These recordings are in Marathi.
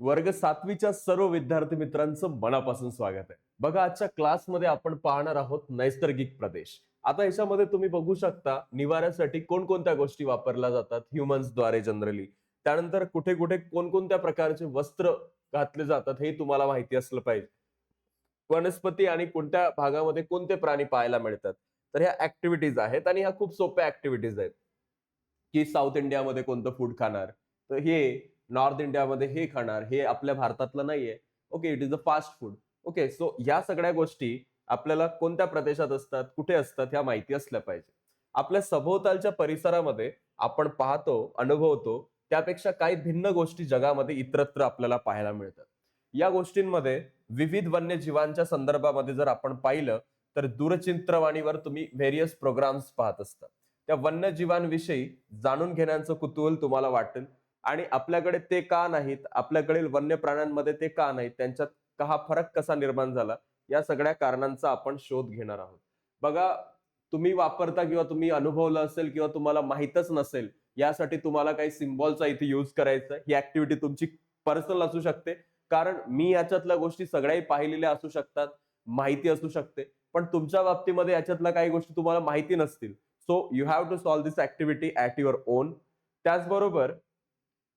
वर्ग 7वीच्या सर्व विद्यार्थी मित्रांचं मनापासून स्वागत आहे. बघा, आजच्या क्लासमध्ये आपण पाहणार आहोत नैसर्गिक प्रदेश. आता याच्यामध्ये तुम्ही बघू शकता निवाऱ्यासाठी कोणकोणत्या गोष्टी वापरल्या जातात ह्युमन्सद्वारे जनरली. त्यानंतर कुठे कुठे कोणकोणत्या प्रकारचे वस्त्र घातले जातात हे तुम्हाला माहिती असलं पाहिजे. वनस्पती आणि कोणत्या भागामध्ये कोणते प्राणी पाहायला मिळतात. तर ह्या ऍक्टिव्हिटीज आहेत आणि ह्या खूप सोप्या ऍक्टिव्हिटीज आहेत. की साऊथ इंडियामध्ये कोणतं फूड खाणार, तर हे नॉर्थ इंडियामध्ये हे खाणार, हे आपल्या भारतातलं नाहीये. Okay, it is a fast food. Okay, so या सगळ्या गोष्टी आपल्याला कोणत्या प्रदेशात असतात, कुठे असतात, ह्या माहिती असल्या पाहिजे. आपल्या सभोवतालच्या परिसरामध्ये आपण पाहतो, अनुभवतो, त्यापेक्षा काही भिन्न गोष्टी जगामध्ये इतरत्र आपल्याला पाहायला मिळतात. या गोष्टींमध्ये विविध वन्यजीवांच्या संदर्भामध्ये जर आपण पाहिलं तर दूरचित्रवाणीवर तुम्ही व्हेरियस प्रोग्राम्स पाहत असता. त्या वन्यजीवांविषयी जाणून घेण्याचं कुतूहल तुम्हाला वाटेल आणि आपल्याकडे ते का नाहीत, आपल्याकडील वन्य प्राण्यांमध्ये ते का नाहीत, त्यांच्यात हा फरक कसा निर्माण झाला, या सगळ्या कारणांचा आपण शोध घेणार आहोत. बघा, तुम्ही वापरता किंवा तुम्ही अनुभवलं असेल किंवा तुम्हाला माहीतच नसेल, यासाठी तुम्हाला काही सिम्बॉलचा इथे यूज करायचा. ही ऍक्टिव्हिटी तुमची पर्सनल असू शकते, कारण मी याच्यातल्या गोष्टी सगळ्याही पाहिलेल्या असू शकतात, माहिती असू शकते, पण तुमच्या बाबतीमध्ये याच्यातल्या काही गोष्टी तुम्हाला माहिती नसतील. So you have to solve this activity at your own. त्याचबरोबर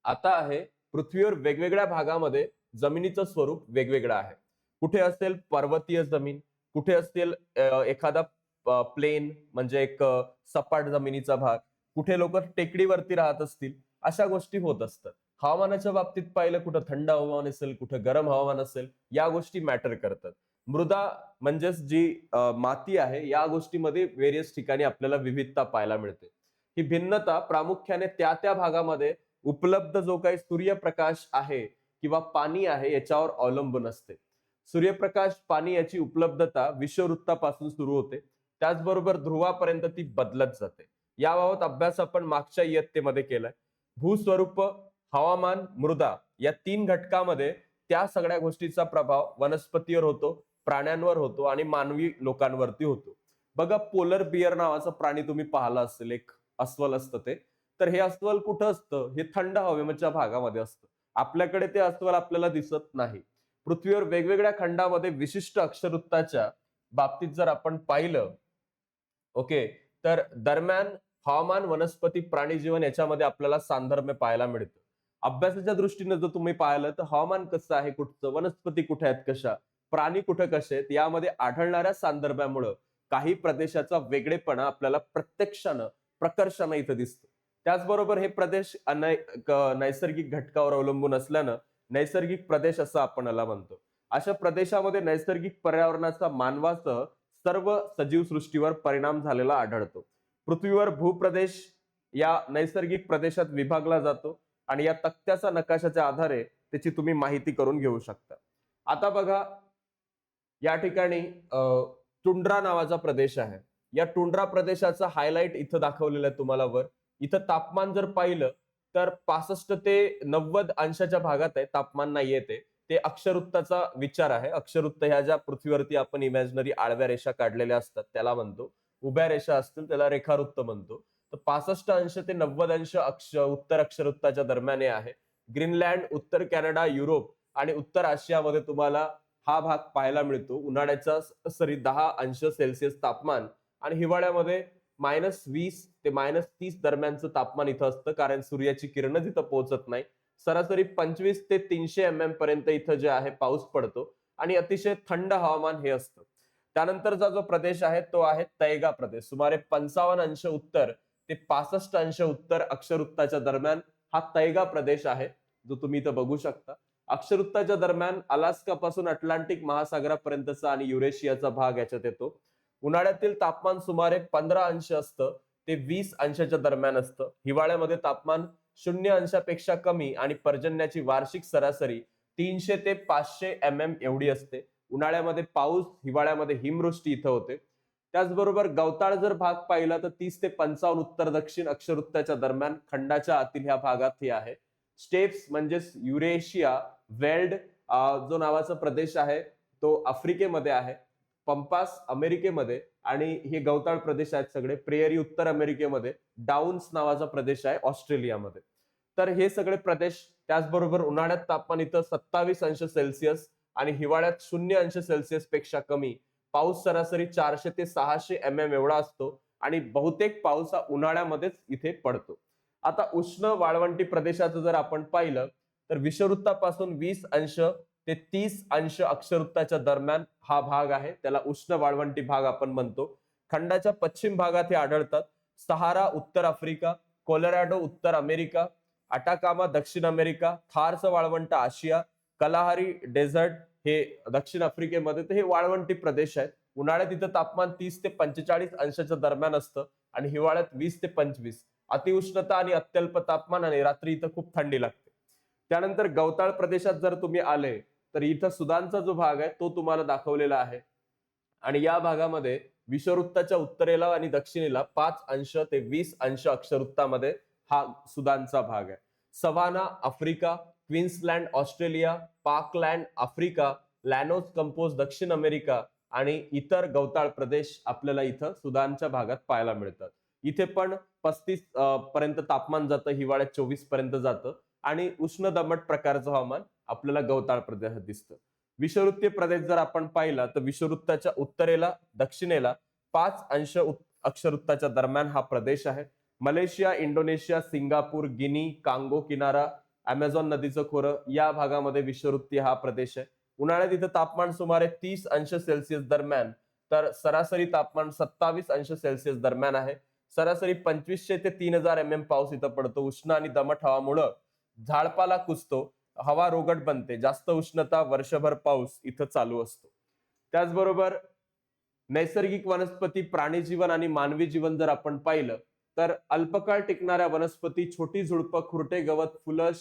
आता आहे, पृथ्वीवर वेगवेगळ्या भागामध्ये जमिनीचं स्वरूप वेगवेगळं आहे. कुठे असेल पर्वतीय जमीन, कुठे असेल एखादा प्लेन म्हणजे एक सपाट जमिनीचा भाग, कुठे लोक टेकडीवरती राहत असतील, अशा गोष्टी होत असतात. हवामानाच्या बाबतीत पाहिलं, कुठं थंड हवामान असेल, कुठं गरम हवामान असेल, या गोष्टी मॅटर करतात. मृदा म्हणजेच जी माती आहे, या गोष्टीमध्ये व्हेरियस ठिकाणी आपल्याला विविधता पाहायला मिळते. ही भिन्नता प्रामुख्याने त्या त्या भागामध्ये उपलब्ध जो काही सूर्यप्रकाश आहे किंवा पाणी आहे याच्यावर अवलंबून असते. सूर्यप्रकाश, पाणी याची उपलब्धता विषुववृत्तापासून सुरू होते, त्याचबरोबर ध्रुवापर्यंत ती बदलत जाते. याबाबत अभ्यास आपण मागच्या इयत्तेमध्ये केलाय. भूस्वरूप, हवामान, मृदा या 3 घटकामध्ये त्या सगळ्या गोष्टीचा प्रभाव वनस्पतीवर होतो, प्राण्यांवर होतो आणि मानवी लोकांवरती होतो. बघा, पोलर बियर नावाचा प्राणी तुम्ही पाहिला असेल, एक अस्वल असतं ते. तर हे अस्वल कुठं असतं? हे थंड हवेच्या भागामध्ये असतं. आपल्याकडे ते अस्वल आपल्याला दिसत नाही. पृथ्वीवर वेगवेगळ्या खंडामध्ये विशिष्ट अक्षरवृत्ताच्या बाबतीत जर आपण पाहिलं, ओके, तर दरम्यान हवामान, वनस्पती, प्राणी जीवन याच्यामध्ये आपल्याला साधर्म्य पाहायला मिळतं. अभ्यासाच्या दृष्टीने जर तुम्ही पाहिलं तर हवामान कसं आहे कुठचं, वनस्पती कुठे आहेत कशा, प्राणी कुठे कसे आहेत, यामध्ये आढळणाऱ्या सांदर्भामुळं काही प्रदेशाचा वेगळेपणा आपल्याला प्रत्यक्षानं, प्रकर्षानं इथं दिसतो. त्याचबरोबर हे प्रदेश नैसर्गिक घटकावर अवलंबून असल्यानं नैसर्गिक प्रदेश असं आपण याला म्हणतो. अशा प्रदेशामध्ये नैसर्गिक पर्यावरणाचा मानवासह सर्व सजीव सृष्टीवर परिणाम झालेला आढळतो. पृथ्वीवर भूप्रदेश या नैसर्गिक प्रदेशात विभागला जातो आणि या तक्त्याचा नकाशाच्या आधारे त्याची तुम्ही माहिती करून घेऊ शकता. आता बघा, या ठिकाणी टुंड्रा नावाचा प्रदेश आहे. या टुंड्रा प्रदेशाचा हायलाइट इथं दाखवलेला आहे तुम्हाला वर. इथं तापमान जर पाहिलं तर 65 ते 90 अंशाच्या भागात आहे, तापमान नाहीये ते. ते अक्षरवृत्ताचा विचार आहे. अक्षरवृत्त ह्या ज्या पृथ्वीवरती आपण इमॅजिनरी आडव्या रेषा काढलेल्या असतात त्याला म्हणतो. उभ्या रेषा असतील त्याला रेखावृत्त म्हणतो. तर 65 अंश ते 90 अंश उत्तर अक्षरवृत्ताच्या दरम्यान हे आहे. ग्रीनलँड, उत्तर कॅनडा, युरोप आणि उत्तर आशियामध्ये तुम्हाला हा भाग पाहायला मिळतो. उन्हाळ्याचा सरासरी 10 अंश सेल्सिअस तापमान आणि हिवाळ्यामध्ये -20 ते -30 दरम्यानचं तापमान इथं असतं, कारण सूर्याची किरणं तिथं पोहोचत नाही. सरासरी 25 ते 300 पर्यंत इथं जे आहे पाऊस पडतो आणि अतिशय थंड हवामान हे असतं. त्यानंतरचा जो प्रदेश आहे तो आहे तैगा प्रदेश. सुमारे 55 अंश उत्तर ते 65 अंश उत्तर अक्षरवृत्ताच्या दरम्यान हा तैगा प्रदेश आहे, जो तुम्ही इथं बघू शकता. अक्षरवृत्ताच्या दरम्यान अलास्कापासून अटलांटिक महासागरापर्यंतचा आणि युरेशियाचा भाग याच्यात येतो. उन्हाळ्यातील तापमान सुमारे 15 अंश असतं ते 20 अंशाच्या दरम्यान असतं. हिवाळ्यामध्ये तापमान 0 अंशापेक्षा कमी आणि पर्जन्याची वार्षिक सरासरी 300 ते 500 एवढी असते. उन्हाळ्यामध्ये पाऊस, हिवाळ्यामध्ये हिमवृष्टी इथं होते. त्याचबरोबर गवताळ जर भाग पाहिला तर 30 ते 55 उत्तर दक्षिण अक्षरवृत्ताच्या दरम्यान खंडाच्या आतील ह्या भागात हे आहे. स्टेप्स म्हणजेच युरेशिया, वेल्ड जो नावाचा प्रदेश आहे तो आफ्रिकेमध्ये आहे. पंपास अमेरिकेमध्ये आणि हे गवताळ प्रदेश आहेत सगळे. प्रेयरी उत्तर अमेरिकेमध्ये, डाऊन्स नावाचा प्रदेश आहे ऑस्ट्रेलियामध्ये. तर हे सगळे प्रदेश त्याचबरोबर उन्हाळ्यात तापमान इथं 27 अंश सेल्सिअस आणि हिवाळ्यात 0 अंश सेल्सिअस पेक्षा कमी. पाऊस सरासरी 400 ते 600 एवढा असतो आणि बहुतेक पाऊस हा उन्हाळ्यामध्येच इथे पडतो. आता उष्ण वाळवंटी प्रदेशाचं जर आपण पाहिलं तर विषुववृत्तापासून 20 अंश ते 30 अंश अक्षवृत्ताच्या दरम्यान हा भाग आहे, त्याला उष्ण वाळवंटी भाग आपण म्हणतो. खंडाच्या पश्चिम भागात हे आढळतात. सहारा उत्तर आफ्रिका, कोलोराडो उत्तर अमेरिका, अटाकामा दक्षिण अमेरिका, थारचं वाळवंट आशिया, कलाहारी डेझर्ट हे दक्षिण आफ्रिकेमध्ये. तर हे वाळवंटी प्रदेश आहेत. उन्हाळ्यात इथं तापमान 30 ते 45 अंशाच्या दरम्यान असतं आणि हिवाळ्यात 20 ते 25. अतिउष्णता आणि अत्यल्प तापमानाने रात्री इथं खूप थंडी लागते. त्यानंतर गवताळ प्रदेशात जर तुम्ही आले तर इथं सुदानचा जो भाग आहे तो तुम्हाला दाखवलेला आहे आणि या भागामध्ये विषुववृत्ताच्या उत्तरेला आणि दक्षिणेला 5 अंश ते 20 अंश अक्षवृत्तामध्ये हा सुदानचा भाग आहे. Savanna Africa, Queensland Australia, parkland Africa, Llanos campos दक्षिण अमेरिका आणि इतर गवताळ प्रदेश आपल्याला इथं सुदानच्या भागात पाहायला मिळतात. इथे पण 35 पर्यंत तापमान जातं, हिवाळ्यात 24 पर्यंत जातं आणि उष्ण दमट प्रकारचं हवामान आपल्याला गवताळ प्रदेशात दिसतं. विषुववृत्तीय प्रदेश जर आपण पाहिला तर विषुववृत्ताच्या उत्तरेला दक्षिणेला 5 अंश अक्षवृत्ताच्या दरम्यान हा प्रदेश आहे. Malaysia, Indonesia, Singapore, guinea, Congo किनारा, अमेझॉन नदीचं खोरं या भागामध्ये विषुववृत्तीय हा प्रदेश आहे. उन्हाळ्यात इथं तापमान सुमारे 30 अंश सेल्सिअस दरम्यान तर सरासरी तापमान 27 अंश सेल्सिअस दरम्यान आहे. सरासरी 2500 ते 3000 पाऊस इथं पडतो. उष्ण आणि दमट हवामुळं झाडपाला कुजतो, हवा रोगट बनते, जास्त उष्णता, वर्षभर पाऊस इथं चालू असतो. त्याचबरोबर नैसर्गिक वनस्पती, प्राणी जीवन आणि मानवी जीवन जर आपण पाहिलं तर अल्पकाळ टिकणाऱ्या वनस्पती, छोटी झुडपं, खुरटे गवत, फुलं,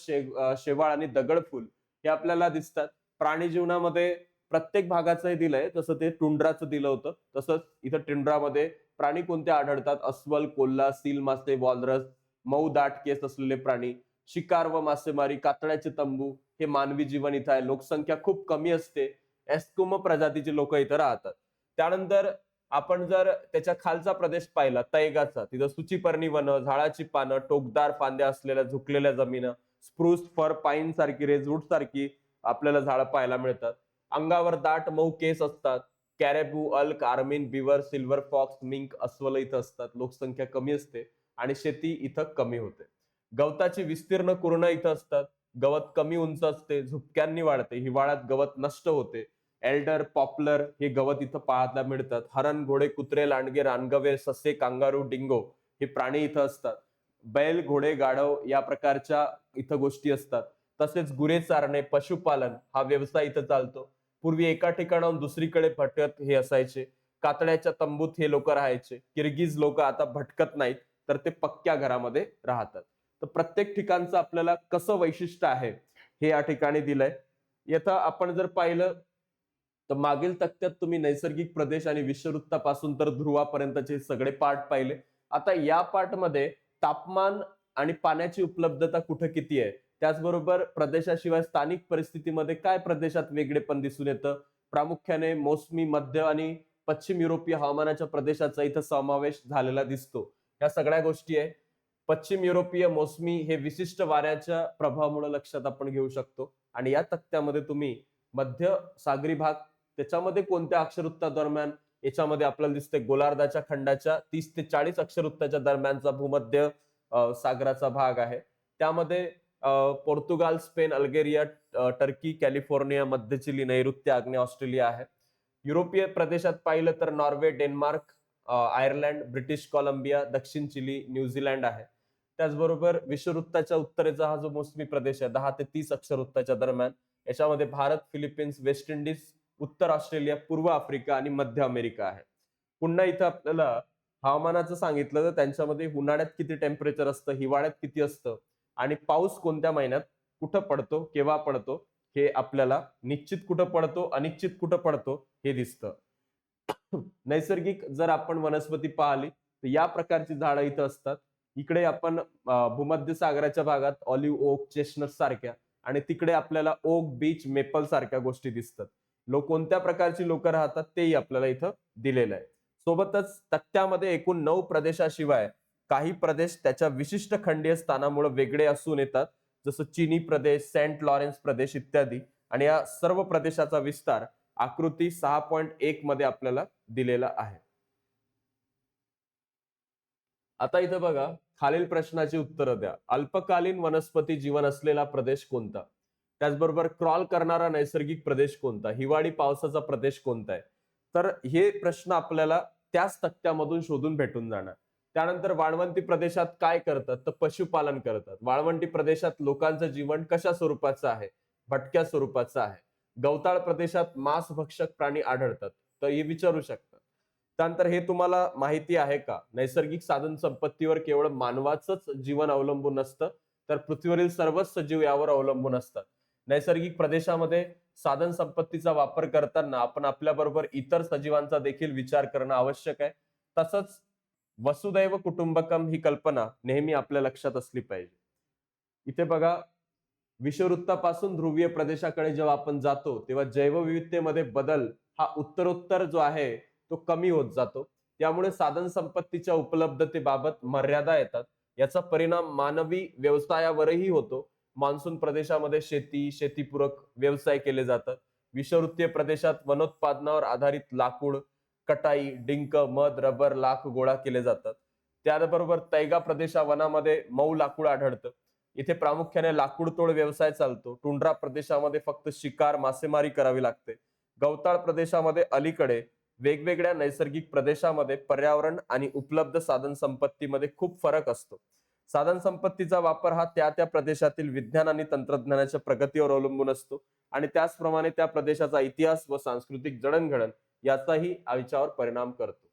शेवाळ आणि दगडफूल हे आपल्याला दिसतात. प्राणी जीवनामध्ये प्रत्येक भागाचं दिलंय, जसं ते टुंड्राचं दिलं होतं तसंच इथं टुंड्रामध्ये प्राणी कोणते आढळतात? अस्वल, कोल्हा, सील मासे, वॉलरस, मऊ दाट केस असलेले प्राणी, शिकार व मासेमारी, कातळ्याचे तंबू हे मानवी जीवन इथं आहे. लोकसंख्या खूप कमी असते. एस्कुमो प्रजातीचे लोक इथं राहतात. त्यानंतर आपण जर त्याच्या खालचा प्रदेश पाहिला तैगाचा, तिथं सुचीपर्णी वन, झाडाची पानं, टोकदार फांद्या असलेल्या झुकलेल्या जमीन, स्प्रूस, फर, पाईन सारखी, रेजवूड सारखी आपल्याला झाडं पाहायला मिळतात. अंगावर दाट मऊ केस असतात. Caribou, elk, ermine, beaver, silver fox, mink, अस्वल इथं असतात. लोकसंख्या कमी असते आणि शेती इथं कमी होते. गवताची विस्तीर्ण कुरणं इथं असतात. गवत कमी उंच असते, झुपक्यांनी वाढते, हिवाळ्यात गवत नष्ट होते. एल्डर, पॉप्लर हे गवत इथं पाहायला मिळतात. हरण, घोडे, कुत्रे, लांडगे, रानगवे, ससे, कांगारू, डिंगो हे प्राणी इथं असतात. बैल, घोडे, गाढव या प्रकारच्या इथं गोष्टी असतात. तसेच गुरे चारणे, पशुपालन हा व्यवसाय इथं चालतो. पूर्वी एका ठिकाणाहून दुसरीकडे भटकत हे असायचे. कातड्याच्या तंबूत हे लोक राहायचे. किर्गिज लोक आता भटकत नाहीत, तर ते पक्क्या घरामध्ये राहतात. तर प्रत्येक ठिकाणचं आपल्याला कसं वैशिष्ट्य आहे हे या ठिकाणी दिलंय. येथे आपण जर पाहिलं तर मागील तक्त्यात तुम्ही नैसर्गिक प्रदेश आणि विषुववृत्तापासून तर ध्रुवापर्यंतचे सगळे पार्ट पाहिले. आता या पार्ट मध्ये तापमान आणि पाण्याची उपलब्धता कुठे किती आहे, त्याचबरोबर प्रदेशाशिवाय स्थानिक परिस्थितीमध्ये काय प्रदेशात वेगळेपण दिसून येतं, प्रामुख्याने मोसमी, मध्य आणि पश्चिम युरोपीय हवामानाच्या प्रदेशाचा इथं समावेश झालेला दिसतो. या सगळ्या गोष्टी आहे. पश्चिम युरोपीय मोसमी हे विशिष्ट वाऱ्याच्या प्रभावामुळे लक्षात आपण घेऊ शकतो आणि या तक्त्यामध्ये तुम्ही मध्य सागरी भाग, त्याच्यामध्ये कोणत्या अक्षरवृत्ता दरम्यान, याच्यामध्ये आपल्याला दिसते गोलार्धाच्या खंडाच्या 30 ते 40 अक्षरवृत्ताच्या दरम्यानचा भूमध्य सागराचा भाग आहे. त्यामध्ये Portugal, Spain, Algeria, Turkey, California, मध्य चिली, नैऋत्य आग्नेय ऑस्ट्रेलिया आहे. युरोपीय प्रदेशात पाहिलं तर Norway, Denmark, Ireland, British Columbia, दक्षिण चिली, न्यूझीलंड आहे. त्याचबरोबर विषुववृत्ताच्या उत्तरेचा हा जो मोसमी प्रदेश आहे 10 ते 30 अक्षरवृत्ताच्या दरम्यान, याच्यामध्ये भारत, फिलिपिन्स, वेस्ट इंडिज, उत्तर ऑस्ट्रेलिया, पूर्व आफ्रिका आणि मध्य अमेरिका आहे. पुन्हा इथं आपल्याला हवामानाचं सांगितलं तर त्यांच्यामध्ये उन्हाळ्यात किती टेम्परेचर असतं, हिवाळ्यात किती असतं आणि पाऊस कोणत्या महिन्यात कुठं पडतो, केव्हा पडतो हे आपल्याला निश्चित कुठं पडतो, अनिश्चित कुठं पडतो हे दिसतं. नैसर्गिक जर आपण वनस्पती पाहिली तर या प्रकारची झाडं इथं असतात. इकडे आपण भूमध्य सागराच्या भागात ऑलिव्ह ओक, चेस्टनट सारख्या आणि तिकडे आपल्याला ओक, बीच, मेपल सारख्या गोष्टी दिसतात. कोणत्या प्रकारची लोक राहतात तेही आपल्याला इथं दिलेलं आहे. सोबतच तक्त्यामध्ये एकूण 9 प्रदेशाशिवाय काही प्रदेश त्याच्या विशिष्ट खंडीय स्थानामुळे वेगळे असून येतात. जसं चिनी प्रदेश, सेंट लॉरेन्स प्रदेश इत्यादी. आणि या सर्व प्रदेशाचा विस्तार आकृती 6.1 मध्ये आपल्याला दिलेला आहे. आता इथं बघा, खालील प्रश्नाची उत्तरं द्या. अल्पकालीन वनस्पती जीवन असलेला प्रदेश कोणता? त्याचबरोबर क्रॉल करणारा नैसर्गिक प्रदेश कोणता? हिवाळी पावसाचा प्रदेश कोणता आहे? तर हे प्रश्न आपल्याला त्याच तक्त्यामधून शोधून भेटून जाणार. त्यानंतर वाळवंटी प्रदेशात काय करतात? तर पशुपालन करतात. वाळवंटी प्रदेशात लोकांचं जीवन कशा स्वरूपाचं आहे? भटक्या स्वरूपाचं आहे. गवताळ प्रदेशात मांसभक्षक प्राणी आढळतात. तर हे विचारू शकतात. त्यानंतर हे तुम्हाला माहिती आहे का? नैसर्गिक साधन संपत्तीवर केवळ मानवाचंच जीवन अवलंबून नसतं, तर पृथ्वीवरील सर्वच सजीव यावर अवलंबून असतात. नैसर्गिक प्रदेशामध्ये साधन संपत्तीचा वापर करताना आपण आपल्याबरोबर इतर सजीवांचा देखील विचार करणं आवश्यक आहे. तसंच वसुदैव कुटुंबकम ही कल्पना नेहमी आपल्या लक्षात असली पाहिजे. इथे बघा, विषुववृत्तापासून ध्रुवीय प्रदेशाकडे जेव्हा आपण जातो, तेव्हा जैवविविधतेमध्ये बदल हा उत्तरोत्तर जो आहे तो कमी होत जातो. त्यामुळे साधन संपत्तीच्या उपलब्धतेबाबत मर्यादा येतात. याचा परिणाम मानवी व्यवसायावरही होतो. मान्सून प्रदेशामध्ये शेती, शेतीपूरक व्यवसाय केले जातात. विषुववृत्तीय प्रदेशात वनोत्पादनावर आधारित लाकूड, कटाई, डिंक, मध, रबर, लाख गोळा केले जातात. त्याबरोबर तैगा प्रदेशा वनामध्ये मऊ लाकूड आढळतं. इथे प्रामुख्याने लाकूडतोड व्यवसाय चालतो. टुंड्रा प्रदेशामध्ये फक्त शिकार, मासेमारी करावी लागते. गवताळ प्रदेशामध्ये अलीकडे वेगवेगळ्या नैसर्गिक प्रदेशामध्ये पर्यावरण आणि उपलब्ध साधन संपत्तीमध्ये खूप फरक असतो. साधन संपत्तीचा वापर हा त्या प्रदेशातील विज्ञान आणि तंत्रज्ञानाच्या प्रगतीवर अवलंबून असतो आणि त्याचप्रमाणे त्या प्रदेशाचा इतिहास व सांस्कृतिक जडणघडण याचाही याच्यावर परिणाम करतो.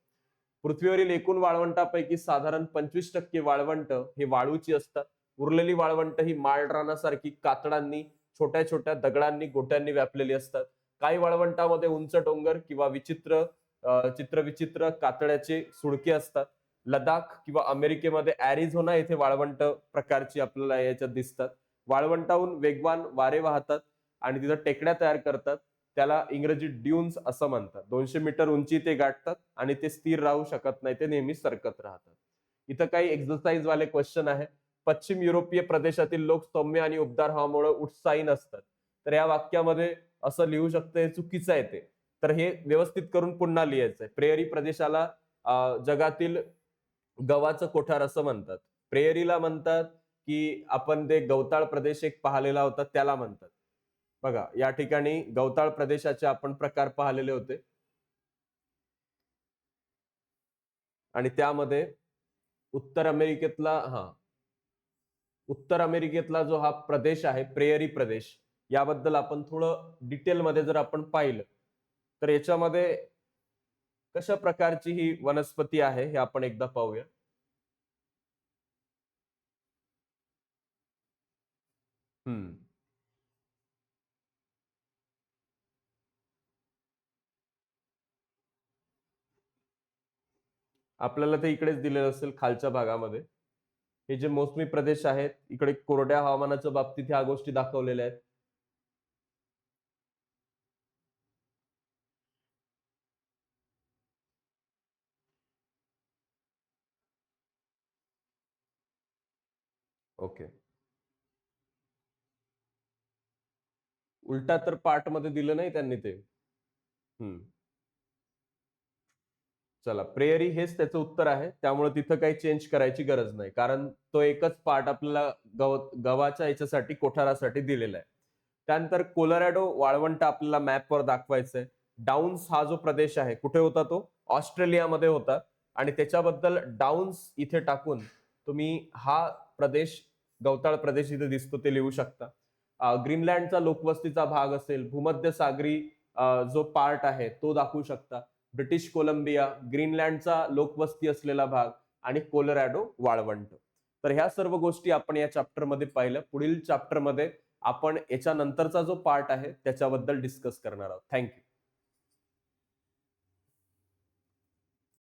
पृथ्वीवरील एकूण वाळवंटापैकी साधारण 25% वाळवंट हे वाळूची असतात. उरलेली वाळवंट ही माळरानासारखी कातडांनी, छोट्या छोट्या दगडांनी, गोट्यांनी व्यापलेली असतात. काही वाळवंटामध्ये उंच डोंगर किंवा चित्रविचित्र कातळ्याचे सुळके असतात. लडाख किंवा अमेरिकेमध्ये अॅरिझोना येथे वाळवंट प्रकारची आपल्याला याच्यात दिसतात. वाळवंटाहून वेगवान वारे वाहतात आणि तिथं टेकड्या तयार करतात. त्याला इंग्रजीत ड्यून्स असं म्हणतात. 200 मीटर उंची ते गाठतात आणि ते स्थिर राहू शकत नाही, ते नेहमी सरकत राहतात. इथं काही एक्सरसाइज वाले क्वेश्चन आहे. पश्चिम युरोपीय प्रदेशातील लोक सौम्य आणि उबदार हवामानामुळे उत्साही नसतात. तर या वाक्यामध्ये असं लिहू शकतं, हे चुकीचं आहे ते. तर हे व्यवस्थित करून पुन्हा लिहायचंय. प्रेयरी प्रदेशाला जगातील गव्हाचं कोठार असं म्हणतात. प्रेयरीला म्हणतात, की आपण ते गवताळ प्रदेश एक पाहिलेला होता त्याला म्हणतात. बघा, या ठिकाणी गवताळ प्रदेशाचे आपण प्रकार पाहिलेले होते आणि त्यामध्ये उत्तर अमेरिकेतला उत्तर अमेरिकेतला जो हा प्रदेश आहे, प्रेयरी प्रदेश, याबद्दल आपण थोडं डिटेलमध्ये जर आपण पाहिलं तर याच्यामध्ये कशा प्रकारची ही वनस्पती आहे हे आपण एकदा पाहूया. हम्म आपल्याला ते इकडेच दिलेलं असेल खालच्या भागामध्ये. हे जे मोसमी प्रदेश आहेत, इकडे कोरड्या हवामानाच्या बाबतीत ह्या गोष्टी दाखवलेल्या आहेत. ओके. उलटा तर पार्ट मध्ये दिलं नाही त्यांनी ते. हम्म चला, प्रेयरी हेच त्याचं उत्तर आहे. त्यामुळे तिथं काही चेंज करायची गरज नाही, कारण तो एकच पार्ट आपल्याला गव्हाच्या याच्यासाठी, कोठारासाठी दिलेला आहे. त्यानंतर कोलोरॅडो वाळवंट आपल्याला मॅपवर दाखवायचं आहे. डाऊन्स हा जो प्रदेश आहे, कुठे होता तो? ऑस्ट्रेलियामध्ये होता. आणि त्याच्याबद्दल डाऊन्स इथे टाकून तुम्ही हा प्रदेश, गवताळ प्रदेश इथे दिसतो ते लिहू शकता. ग्रीनलँडचा लोकवस्तीचा भाग असेल, भूमध्य सागरी जो पार्ट आहे तो दाखवू शकता. ब्रिटिश कोलंबिया, ग्रीनलँडचा लोकवस्ती असलेला भाग आणि कोलोरॅडो वाळवंट. तर ह्या सर्व गोष्टी आपण या चॅप्टरमध्ये पाहिल्या. पुढील चॅप्टरमध्ये आपण याच्या नंतरचा जो पार्ट आहे त्याच्याबद्दल डिस्कस करणार आहोत. थँक्यू.